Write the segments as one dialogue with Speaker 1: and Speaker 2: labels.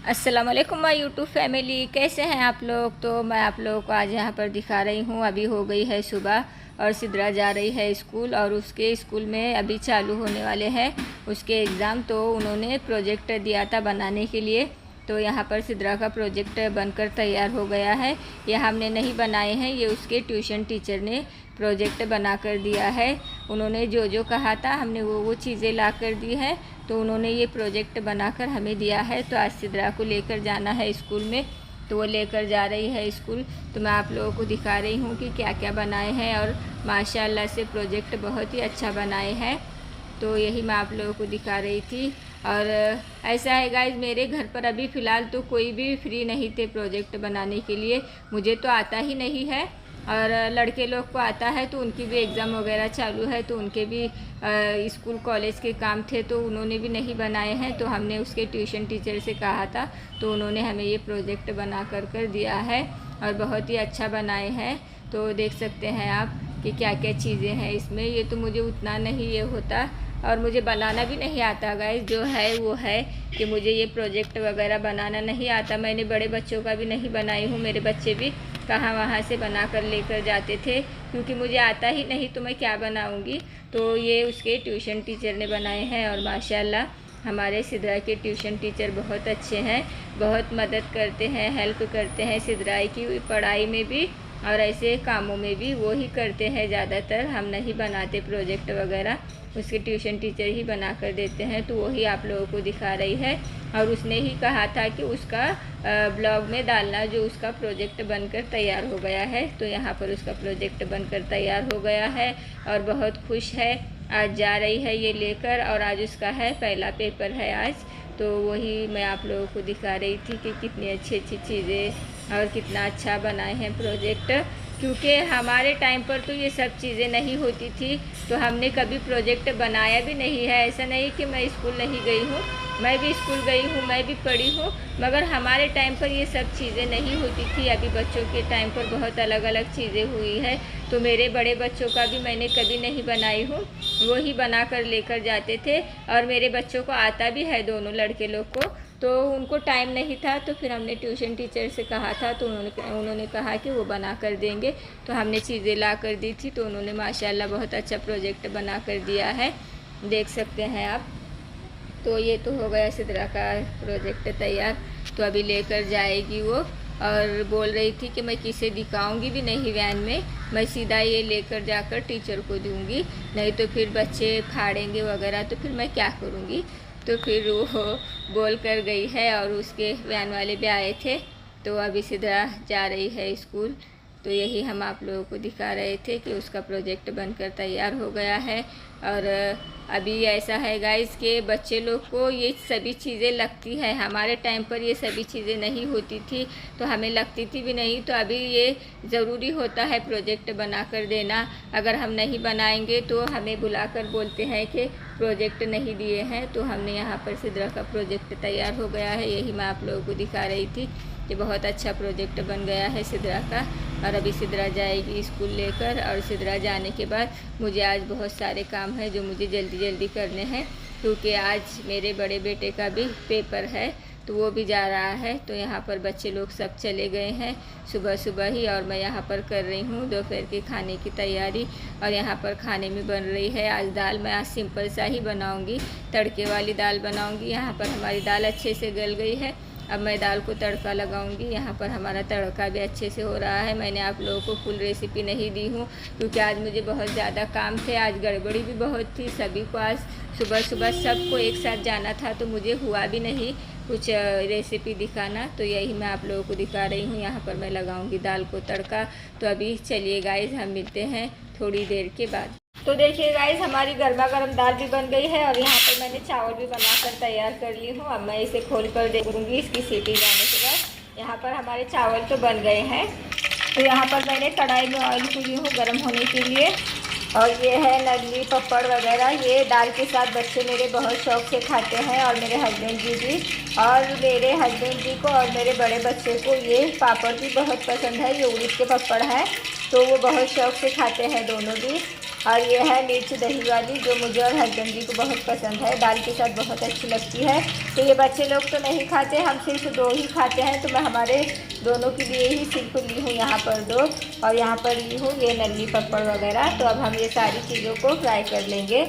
Speaker 1: अस्सलाम वालेकुम my YouTube family, कैसे हैं आप लोग। तो मैं आप लोगों को आज यहाँ पर दिखा रही हूँ। अभी हो गई है सुबह और सिद्रा जा रही है स्कूल और उसके स्कूल में अभी चालू होने वाले हैं उसके एग्ज़ाम। तो उन्होंने प्रोजेक्ट दिया था बनाने के लिए, तो यहाँ पर सिद्रा का प्रोजेक्ट बनकर तैयार हो गया है। ये हमने नहीं बनाए हैं, ये उसके ट्यूशन टीचर ने प्रोजेक्ट बना कर दिया है। उन्होंने जो जो कहा था हमने वो चीज़ें ला कर दी है, तो उन्होंने ये प्रोजेक्ट बनाकर हमें दिया है। तो आज सिद्रा को लेकर जाना है स्कूल में, तो वो लेकर जा रही है स्कूल। तो मैं आप लोगों को दिखा रही हूँ कि क्या क्या बनाए हैं और माशाल्लाह से प्रोजेक्ट बहुत ही अच्छा बनाए हैं। तो यही मैं आप लोगों को दिखा रही थी। और ऐसा है गाइज, मेरे घर पर अभी फ़िलहाल तो कोई भी फ्री नहीं थे प्रोजेक्ट बनाने के लिए। मुझे तो आता ही नहीं है और लड़के लोग को आता है, तो उनकी भी एग्ज़ाम वगैरह चालू है, तो उनके भी स्कूल कॉलेज के काम थे, तो उन्होंने भी नहीं बनाए हैं। तो हमने उसके ट्यूशन टीचर से कहा था, तो उन्होंने हमें ये प्रोजेक्ट बना कर दिया है और बहुत ही अच्छा बनाए हैं। तो देख सकते हैं आप कि क्या क्या चीज़ें हैं इसमें। ये तो मुझे उतना नहीं ये होता और मुझे बनाना भी नहीं आता गाइस। जो है वो है कि मुझे ये प्रोजेक्ट वगैरह बनाना नहीं आता। मैंने बड़े बच्चों का भी नहीं बनाई हूँ, मेरे बच्चे भी कहाँ वहाँ से बना कर लेकर जाते थे, क्योंकि मुझे आता ही नहीं तो मैं क्या बनाऊँगी। तो ये उसके ट्यूशन टीचर ने बनाए हैं और माशाल्लाह हमारे सिद्रा के ट्यूशन टीचर बहुत अच्छे हैं, बहुत मदद करते हैं, हेल्प करते हैं सिद्रा की पढ़ाई में भी और ऐसे कामों में भी वो ही करते हैं ज़्यादातर। हम नहीं बनाते प्रोजेक्ट वगैरह, उसके ट्यूशन टीचर ही बना कर देते हैं। तो वही आप लोगों को दिखा रही है और उसने ही कहा था कि उसका ब्लॉग में डालना, जो उसका प्रोजेक्ट बनकर तैयार हो गया है। तो यहाँ पर उसका प्रोजेक्ट बनकर तैयार हो गया है और बहुत खुश है। आज जा रही है ये लेकर और आज उसका है पहला पेपर है आज। तो वही मैं आप लोगों को दिखा रही थी कि कितनी अच्छी अच्छी चीज़ें और कितना अच्छा बनाए हैं प्रोजेक्ट। क्योंकि हमारे टाइम पर तो ये सब चीज़ें नहीं होती थी, तो हमने कभी प्रोजेक्ट बनाया भी नहीं है। ऐसा नहीं कि मैं स्कूल नहीं गई हूँ, मैं भी स्कूल गई हूँ, मैं भी पढ़ी हूँ, मगर हमारे टाइम पर ये सब चीज़ें नहीं होती थी। अभी बच्चों के टाइम पर बहुत अलग अलग चीज़ें हुई है। तो मेरे बड़े बच्चों का भी मैंने कभी नहीं बनाई हूँ, वो ही बना कर लेकर जाते थे और मेरे बच्चों को आता भी है, दोनों लड़के लोग को। तो उनको टाइम नहीं था, तो फिर हमने ट्यूशन टीचर से कहा था, तो उन्होंने कहा कि वो बना कर देंगे। तो हमने चीज़ें ला कर दी थी, तो उन्होंने माशाल्लाह बहुत अच्छा प्रोजेक्ट बना कर दिया है, देख सकते हैं आप। तो ये तो हो गया सिद्रा का प्रोजेक्ट तैयार। तो अभी लेकर जाएगी वो और बोल रही थी कि मैं किसे दिखाऊंगी भी नहीं वैन में, मैं सीधा ये लेकर जाकर टीचर को दूंगी, नहीं तो फिर बच्चे फाड़ेंगे वगैरह, तो फिर मैं क्या करूँगी। तो फिर वो बोल कर गई है और उसके वैन वाले भी आए थे। तो अभी सिद्रा जा रही है स्कूल। तो यही हम आप लोगों को दिखा रहे थे कि उसका प्रोजेक्ट बनकर तैयार हो गया है। और अभी ऐसा है गाइस कि बच्चे लोग को ये सभी चीज़ें लगती है। हमारे टाइम पर ये सभी चीज़ें नहीं होती थी, तो हमें लगती थी भी नहीं। तो अभी ये ज़रूरी होता है प्रोजेक्ट बना कर देना। अगर हम नहीं बनाएंगे तो हमें बुलाकर बोलते हैं कि प्रोजेक्ट नहीं दिए हैं। तो हमने यहाँ पर सिद्रा का प्रोजेक्ट तैयार हो गया है, यही मैं आप लोगों को दिखा रही थी कि बहुत अच्छा प्रोजेक्ट बन गया है सिद्रा का। और अभी सिद्रा जाएगी स्कूल लेकर और सिद्रा जाने के बाद मुझे आज बहुत सारे काम हैं जो मुझे जल्दी जल्दी करने हैं, क्योंकि आज मेरे बड़े बेटे का भी पेपर है, तो वो भी जा रहा है। तो यहाँ पर बच्चे लोग सब चले गए हैं सुबह सुबह ही और मैं यहाँ पर कर रही हूँ दोपहर के खाने की तैयारी। और यहाँ पर खाने में बन रही है आज दाल। मैं आज सिंपल सा ही बनाऊँगी, तड़के वाली दाल बनाऊँगी। यहाँ पर हमारी दाल अच्छे से गल गई है, अब मैं दाल को तड़का लगाऊंगी। यहाँ पर हमारा तड़का भी अच्छे से हो रहा है। मैंने आप लोगों को फुल रेसिपी नहीं दी हूँ, क्योंकि आज मुझे बहुत ज़्यादा काम थे, आज गड़बड़ी भी बहुत थी। सभी को आज सुबह सुबह सबको एक साथ जाना था, तो मुझे हुआ भी नहीं कुछ रेसिपी दिखाना। तो यही मैं आप लोगों को दिखा रही हूँ। यहाँ पर मैं लगाऊँगी दाल को तड़का। तो अभी चलिए गाइस, हम मिलते हैं थोड़ी देर के बाद। तो देखिए गाइस, हमारी गर्मा गर्म दाल भी बन गई है और यहाँ पर मैंने चावल भी बनाकर तैयार कर ली हूँ। अब मैं इसे खोल कर देखूँगी इसकी सीटी जाने के बाद। यहाँ पर हमारे चावल तो बन गए हैं। तो यहाँ पर मैंने कढ़ाई में ऑयल डाली हूँ गर्म होने के लिए। और ये है नगली पपड़ वगैरह, ये दाल के साथ बच्चे मेरे बहुत शौक से खाते हैं और मेरे हस्बैंड जी भी। और मेरे हस्बैंड जी को और मेरे बड़े बच्चे को ये पापड़ भी बहुत पसंद है, ये उड़द के पपड़ हैं, तो वो बहुत शौक से खाते हैं दोनों भी। और ये है मिर्च दही वाली, जो मुझे और हस्बैंड जी को बहुत पसंद है, दाल के साथ बहुत अच्छी लगती है। तो ये बच्चे लोग तो नहीं खाते, हम सिर्फ 2 ही खाते हैं, तो मैं हमारे दोनों के लिए ही सिर्फ ली हूँ यहाँ पर 2, और यहाँ पर ली हूँ ये नली पकड़ वगैरह। तो अब हम ये सारी चीज़ों को फ्राई कर लेंगे।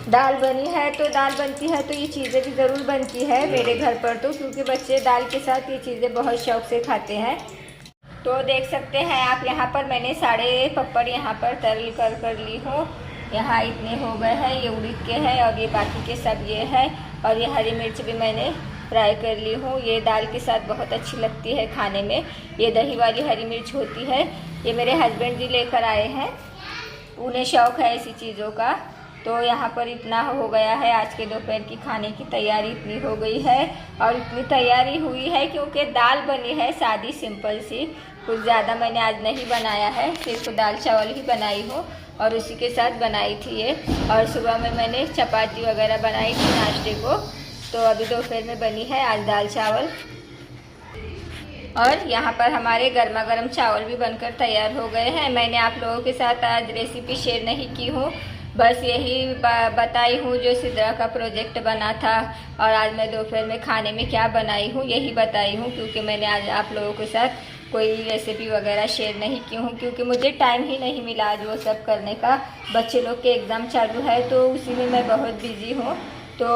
Speaker 1: दाल बनी है तो दाल बनती है तो ये चीज़ें भी ज़रूर बनती है मेरे घर पर, तो क्योंकि बच्चे दाल के साथ ये चीज़ें बहुत शौक़ से खाते हैं। तो देख सकते हैं आप, यहाँ पर मैंने सारे पपड़ यहाँ पर तल कर ली हूँ। यहाँ इतने हो गए हैं, ये उड़द के हैं और ये बाकी के सब ये है। और ये हरी मिर्च भी मैंने फ्राई कर ली हूँ। ये दाल के साथ बहुत अच्छी लगती है खाने में। ये दही वाली हरी मिर्च होती है, ये मेरे हस्बैंड जी लेकर आए हैं, उन्हें शौक़ है ऐसी चीज़ों का। तो यहाँ पर इतना हो गया है, आज के दोपहर की खाने की तैयारी इतनी हो गई है। और इतनी तैयारी हुई है क्योंकि दाल बनी है सादी सिंपल सी, कुछ ज़्यादा मैंने आज नहीं बनाया है, सिर्फ दाल चावल ही बनाई हूँ और उसी के साथ बनाई थी ये। और सुबह में मैंने चपाती वगैरह बनाई थी नाश्ते को। तो अभी दोपहर में बनी है आज दाल चावल। और यहाँ पर हमारे गर्मा गर्म चावल भी बनकर तैयार हो गए हैं। मैंने आप लोगों के साथ आज रेसिपी शेयर नहीं की हूँ, बस यही बताई हूँ जो सिद्रा का प्रोजेक्ट बना था। और आज मैं दोपहर में खाने में क्या बनाई हूँ यही बताई हूँ, क्योंकि मैंने आज आप लोगों के साथ कोई रेसिपी वगैरह शेयर नहीं की हूँ, क्योंकि मुझे टाइम ही नहीं मिला आज वो सब करने का। बच्चे लोग के एग्ज़ाम चालू है तो उसी में मैं बहुत बिज़ी हूँ, तो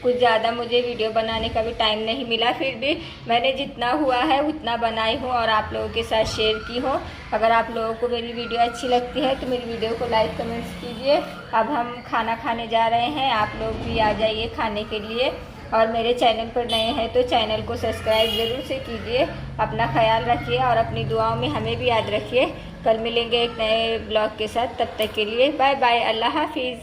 Speaker 1: कुछ ज़्यादा मुझे वीडियो बनाने का भी टाइम नहीं मिला। फिर भी मैंने जितना हुआ है उतना बनाई हूँ और आप लोगों के साथ शेयर की हूँ। अगर आप लोगों को मेरी वीडियो अच्छी लगती है तो मेरी वीडियो को लाइक कमेंट्स कीजिए। अब हम खाना खाने जा रहे हैं, आप लोग भी आ जाइए खाने के लिए। और मेरे चैनल पर नए हैं तो चैनल को सब्सक्राइब ज़रूर से कीजिए। अपना ख्याल रखिए और अपनी दुआओं में हमें भी याद रखिए। कल मिलेंगे एक नए ब्लॉग के साथ, तब तक के लिए बाय बाय, अल्लाह हाफिज़।